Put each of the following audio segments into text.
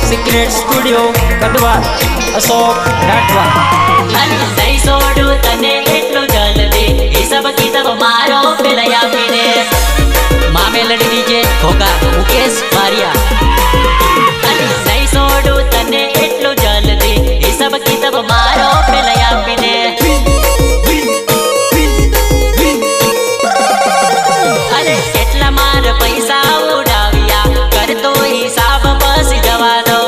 Secret studio Kadwa Ashok Rathwa नहीं छोड़ू तने एटलू जल्दी ये सब किताब मारो पेलया पीने माँ मेलडी डीजे होगा मुकेश बारिया नहीं छोड़ू तने एटलू जल्दी ये सब किताब मारो पेलया पीने अरे કેટલા માર પૈસા ઉડાવ્યા કરતો હિસાબ બસ જવા દો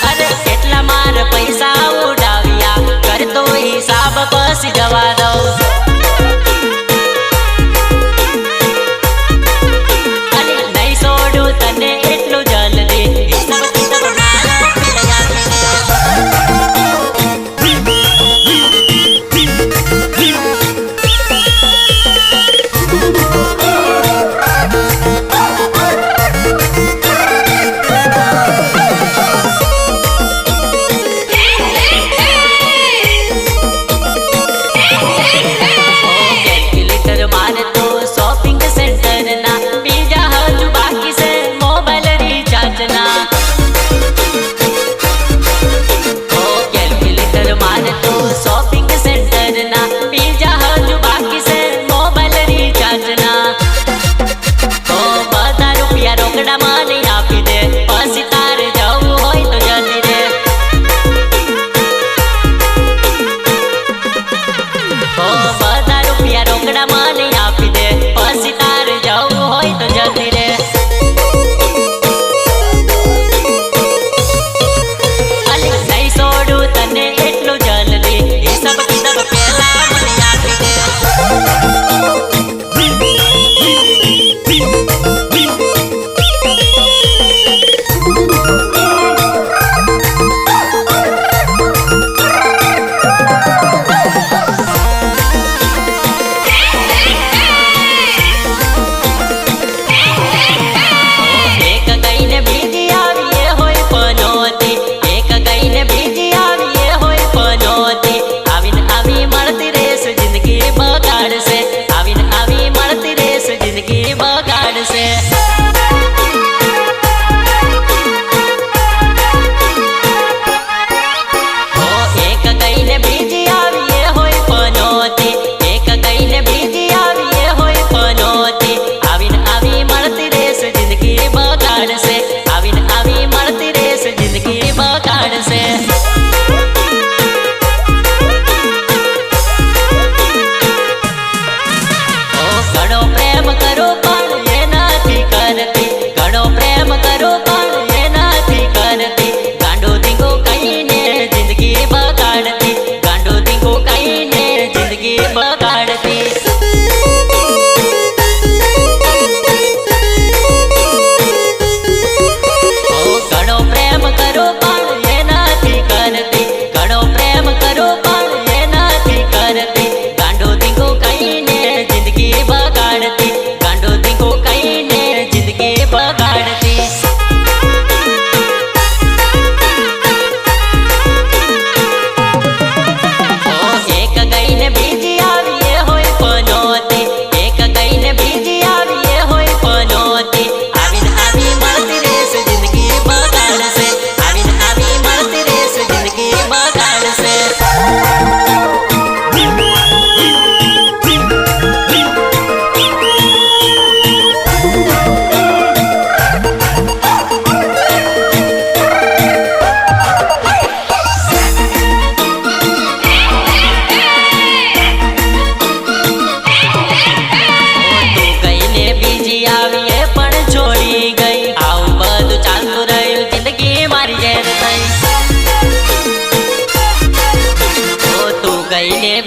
અરે કેટલા માર પૈસા ઉડાવ્યા કરતો હિસાબ બસ જવા દો અરે નહીં છોડું તને એટલું જલ્દી હિસાબ કિતાબ મારો પેલયા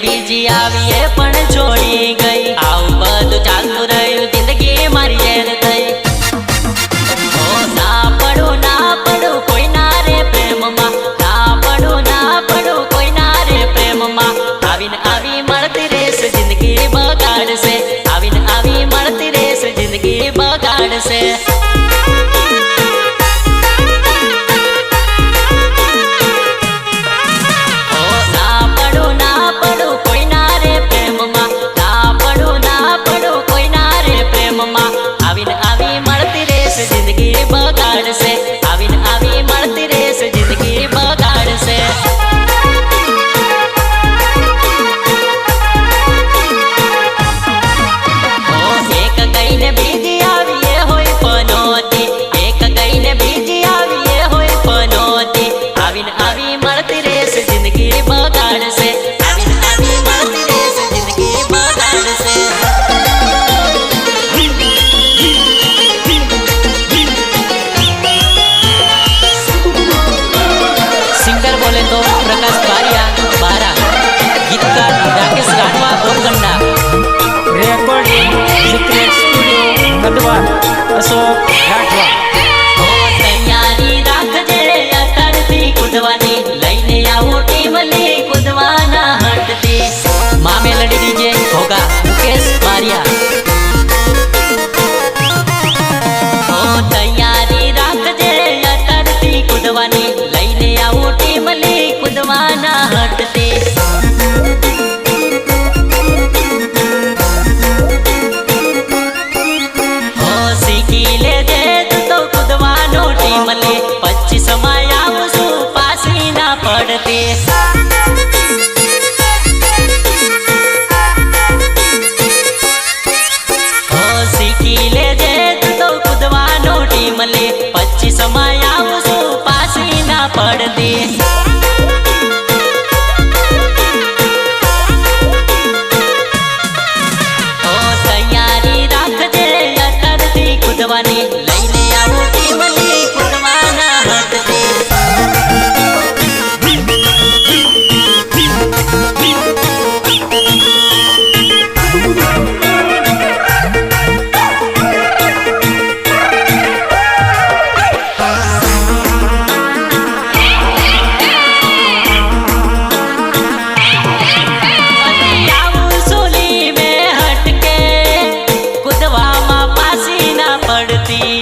बीजी आवी पण छोड़ी गई आव बधु चालू रह्यु जिंदगी मारी जेर थई ओ ना पड़ू कोई ना रे प्रेम मा ना पड़ू कोई ना रे प्रेम मा आवीन आवी मरती रेस जिंदगी बगाड़ से आवीन आवी मरती रेस जिंदगी बगाड़ से आवीन आवी અશોક રાઠવા. ઓ તૈયારી રાખજે અત્યારથી કૂદવાની, લઈને આવો ટીમલી કૂદવાના હટતી. માં મેલડી ડીજે ઘોઘા મુકેશ બારિયા. ઓ તૈયારી રાખજે અત્યારથી કૂદવાની, લઈને આવો ટીમલી કૂદવાના હટતી. ઓ શીખી લેજે તું તો કૂદવાનો ટીમલી, 25 માં આવશું પાછી ના પડતી. ઓ શીખી લેજે તું તો કૂદવાનો ટીમલી, 25 માં આવશું પાછી ના પડતી. ઓ તૈયારી રાખજે અત્યારથી કૂદવાની, લઈને આવો ટીમલી કૂદવાના હટતી. આવું સુલી મેં હટકે, કૂદવામાં પાછી ના પડતી.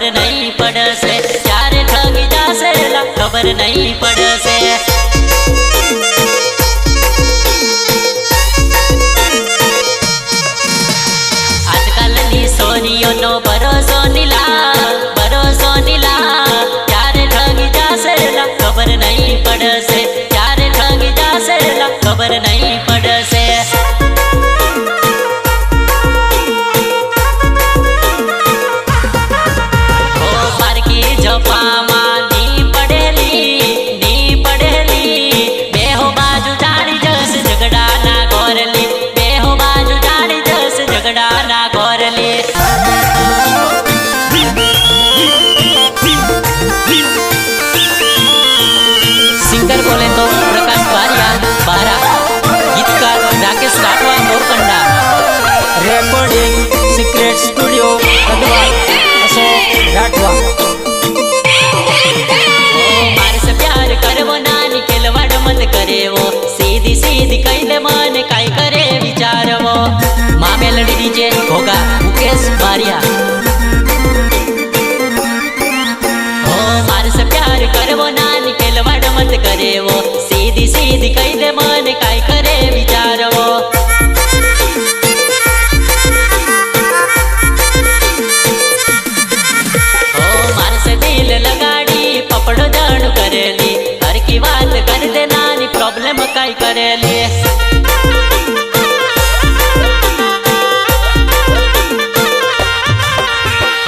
ખબર નહીં પડશે ક્યારે ઠગી જાશે લા ખબર નહીં પડશે આજકાલની સોનીઓનો ભરોસો નીલા ક્યારે ઠગી જાશે લા ખબર નહીં પડશે ક્યારે ઠગી જાશે લા ખબર નહીં પડશે જપામાં ની પડેલી બેહો બાજુ જાણી જશે ઝઘડાના ગોરલી બેહો બાજુ જાણી જશે ઝઘડાના ગોરલી સિંગર બોલે તો પ્રકાશ બારિયા બારા ગીતકાર રાકેશ રાઠવા મોરકંડા રેકોર્ડિંગ સિક્રેટ સ્ટુડિયો કદવા અશોક રાઠવા કરેવો સીધી સીધી કહી દે મને કાઈ કરે વિચારવો માં મેલડી ડીજે ઘોઘા મુકેશ બારિયા ઓ મારે સે પ્યાર કરવો નાની કેલવાડ મત કરેવો સીધી સીધી કહી દે મને કાઈ કરે વિચારવો ઓ મારે સે દિલ લગાડી પપડો જાણ કરેલી હર કી વાત કર દે નાની પ્રોબ્લેમ કાઈ કરેલી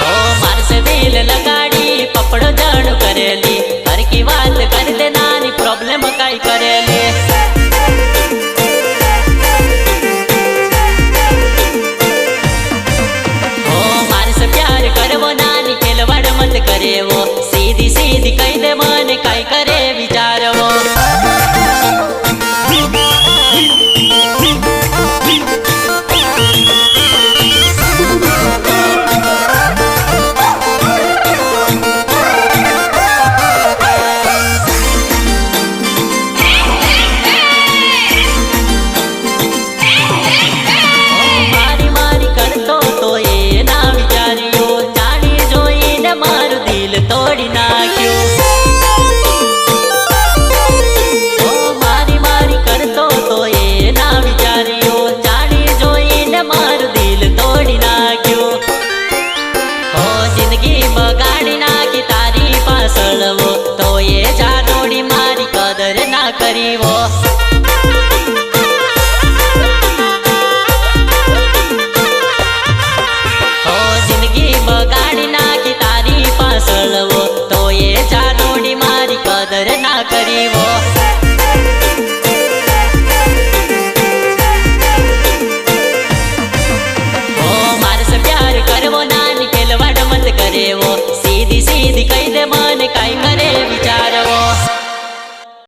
ઓ માર સે દિલ લગાડી પપડો જાણ કરેલી હર કી વાત કર દે નાની પ્રોબ્લેમ કાઈ કરેલી ઓ માર સે પ્યાર કરવો નાની ખેલવાડ મત કરેવો સીધી સીધી કહી દે મને કાઈ કરે વિચારવો તોડી ના